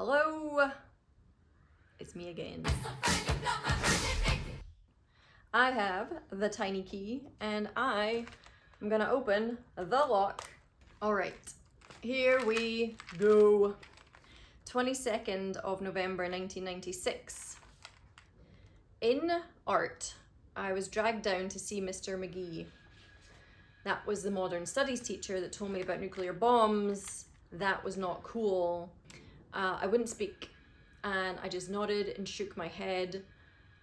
Hello, it's me again. I have the tiny key and I am gonna open the lock. All right, here we go. 22nd of November 1996. In art, I was dragged down to see Mr. McGee. That was the modern studies teacher that told me about nuclear bombs. That was not cool. I wouldn't speak and I just nodded and shook my head.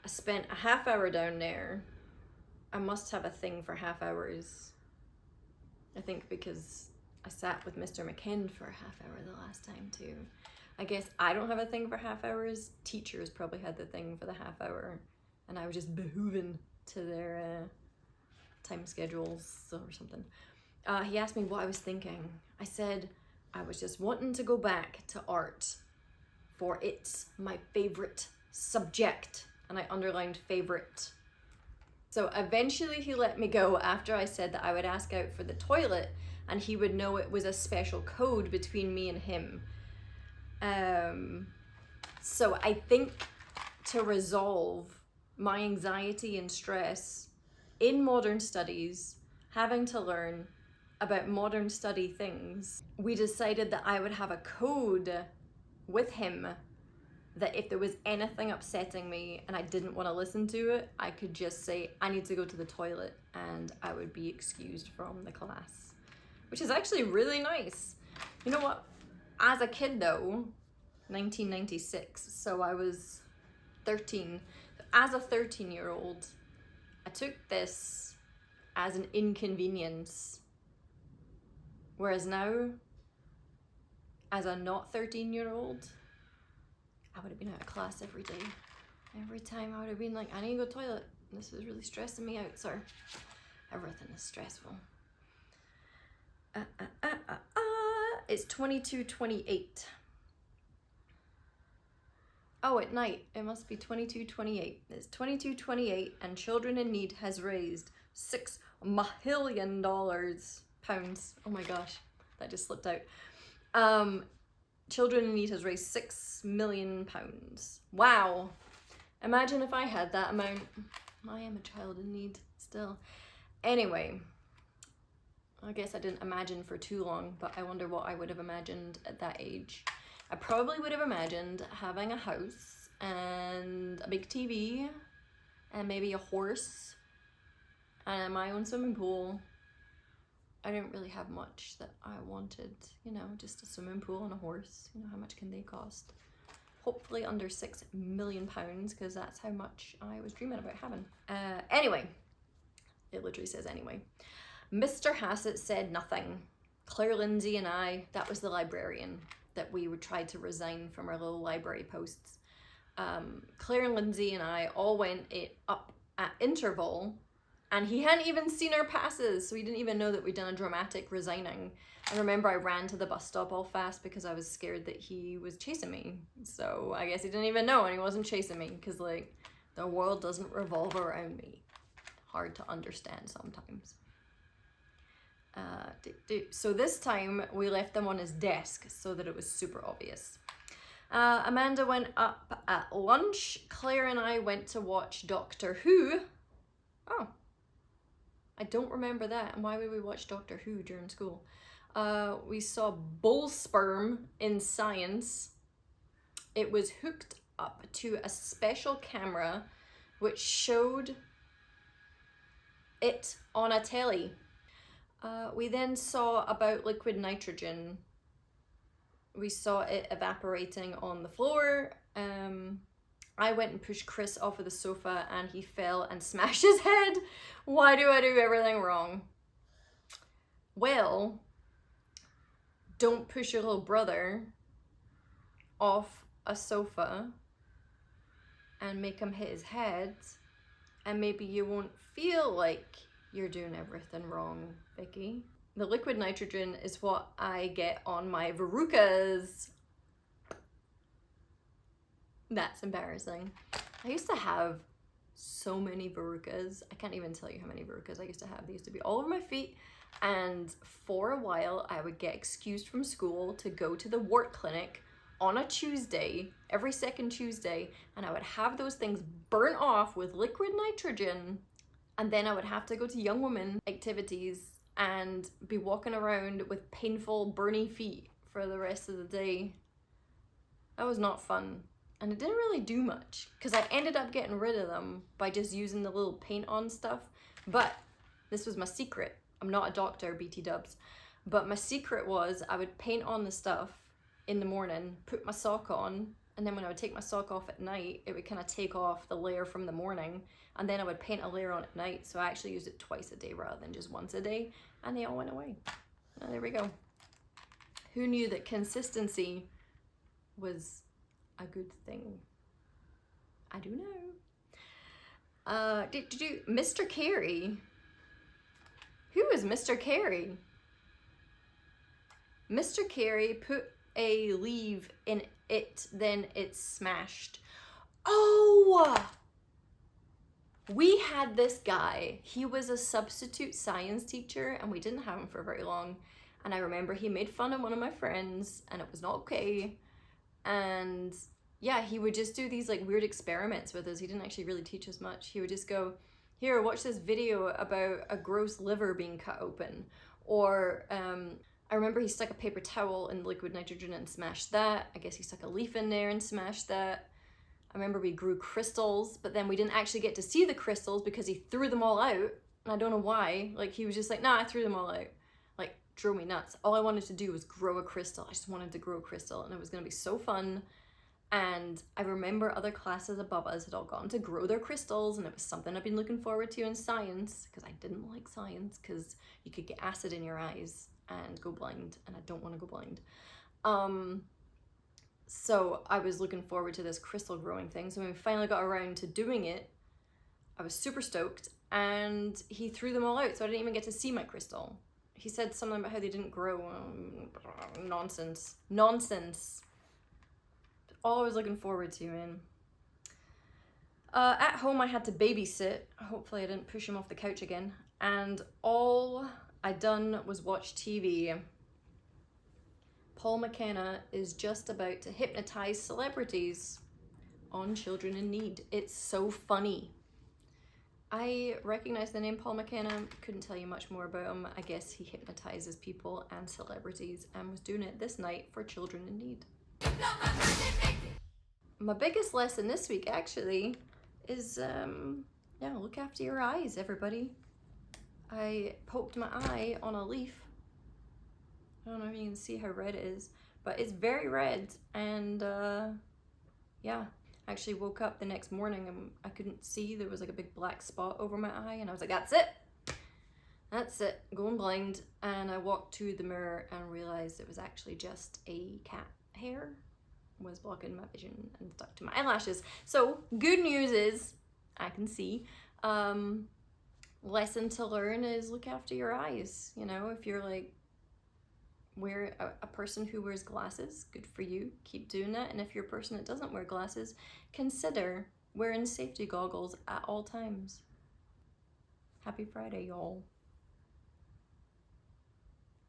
I spent a half hour down there. I must have a thing for half hours. I think because I sat with Mr. McKen for a half hour the last time too. I guess I don't have a thing for half hours. Teachers probably had the thing for the half hour and I was just behooving to their time schedules or something. He asked me what I was thinking. I said, I was just wanting to go back to art for it's my favorite subject. And I underlined favorite. So eventually he let me go after I said that I would ask out for the toilet and he would know it was a special code between me and him. So I think to resolve my anxiety and stress in modern studies, having to learn about modern study things, we decided that I would have a code with him that if there was anything upsetting me and I didn't want to listen to it, I could just say, I need to go to the toilet and I would be excused from the class, which is actually really nice. You know what? As a kid though, 1996, so I was 13. As a 13-year-old, I took this as an inconvenience. Whereas now, as a not 13-year-old, I would have been out of class every day. Every time I would have been like, I need to go to the toilet. This is really stressing me out, sir. Everything is stressful. It's 22:28. Oh, at night, it must be 22:28. It's 22:28 and Children in Need has raised $6 million. Pounds. Oh my gosh, that just slipped out. Children in Need has raised £6 million. Wow. Imagine if I had that amount. I am a child in need still. Anyway, I guess I didn't imagine for too long, but I wonder what I would have imagined at that age. I probably would have imagined having a house and a big TV and maybe a horse and my own swimming pool. I didn't really have much that I wanted, you know, just a swimming pool and a horse. You know, how much can they cost? Hopefully under £6 million, because that's how much I was dreaming about having. Anyway, it literally says anyway. Mr. Hassett said nothing. Claire Lindsay and I, that was the librarian that we would try to resign from our little library posts. Claire and Lindsay and I all went up at interval. And he hadn't even seen our passes, so he didn't even know that we'd done a dramatic resigning. I remember I ran to the bus stop all fast because I was scared that he was chasing me. So I guess he didn't even know and he wasn't chasing me because like the world doesn't revolve around me. Hard to understand sometimes. So this time we left them on his desk so that it was super obvious. Amanda went up at lunch. Claire and I went to watch Doctor Who. Oh. I don't remember that. And why would we watch Doctor Who during school? We saw bull sperm in science. It was hooked up to a special camera which showed it on a telly. We then saw about liquid nitrogen. We saw it evaporating on the floor. I went and pushed Chris off of the sofa and he fell and smashed his head. Why do I do everything wrong? Well, don't push your little brother off a sofa and make him hit his head, and maybe you won't feel like you're doing everything wrong, Vicky. The liquid nitrogen is what I get on my verrucas. That's embarrassing. I used to have so many verrucas. I can't even tell you how many verrucas I used to have. They used to be all over my feet, and for a while I would get excused from school to go to the wart clinic on a Tuesday, every second Tuesday, and I would have those things burnt off with liquid nitrogen, and then I would have to go to young women activities and be walking around with painful burny feet for the rest of the day. That was not fun. And it didn't really do much because I ended up getting rid of them by just using the little paint on stuff. But this was my secret. I'm not a doctor, BT dubs. But my secret was I would paint on the stuff in the morning, put my sock on, and then when I would take my sock off at night, it would kind of take off the layer from the morning, and then I would paint a layer on at night. So I actually used it twice a day rather than just once a day, and they all went away. Oh, there we go. Who knew that consistency was a good thing? I do know. Did you, Mr. Carey? Who is Mr. Carey? Mr. Carey put a leave in it, then it's smashed. Oh! We had this guy. He was a substitute science teacher, and we didn't have him for very long. And I remember he made fun of one of my friends, and it was not okay. And yeah, he would just do these like weird experiments with us. He didn't actually really teach us much. He would just go, here, watch this video about a gross liver being cut open. Or I remember he stuck a paper towel in liquid nitrogen and smashed that. I guess he stuck a leaf in there and smashed that. I remember we grew crystals, but then we didn't actually get to see the crystals because he threw them all out. And I don't know why. Like, he was just like, nah, I threw them all out. Like, drove me nuts. All I wanted to do was grow a crystal. I just wanted to grow a crystal, and it was going to be so fun. And I remember other classes above us had all gone to grow their crystals, and it was something I've been looking forward to in science, because I didn't like science because you could get acid in your eyes and go blind, and I don't want to go blind. So I was looking forward to this crystal growing thing. So when we finally got around to doing it, I was super stoked, and he threw them all out, so I didn't even get to see my crystal. He said something about how they didn't grow. Nonsense. Nonsense. All I was looking forward to, man. At home, I had to babysit. Hopefully I didn't push him off the couch again. And all I done was watch TV. Paul McKenna is just about to hypnotize celebrities on Children in Need. It's so funny. I recognize the name Paul McKenna, couldn't tell you much more about him. I guess he hypnotizes people and celebrities, and was doing it this night for Children in Need. My biggest lesson this week actually is, yeah, look after your eyes, everybody. I poked my eye on a leaf. I don't know if you can see how red it is, but it's very red, and yeah. I actually woke up the next morning and I couldn't see. There was like a big black spot over my eye, and I was like, that's it. That's it, going blind. And I walked to the mirror and realized it was actually just a cat hair was blocking my vision and stuck to my eyelashes. So good news is I can see. Lesson to learn is look after your eyes. You know, if you're like a person who wears glasses, good for you, keep doing that. And if you're a person that doesn't wear glasses, consider wearing safety goggles at all times. Happy Friday, y'all.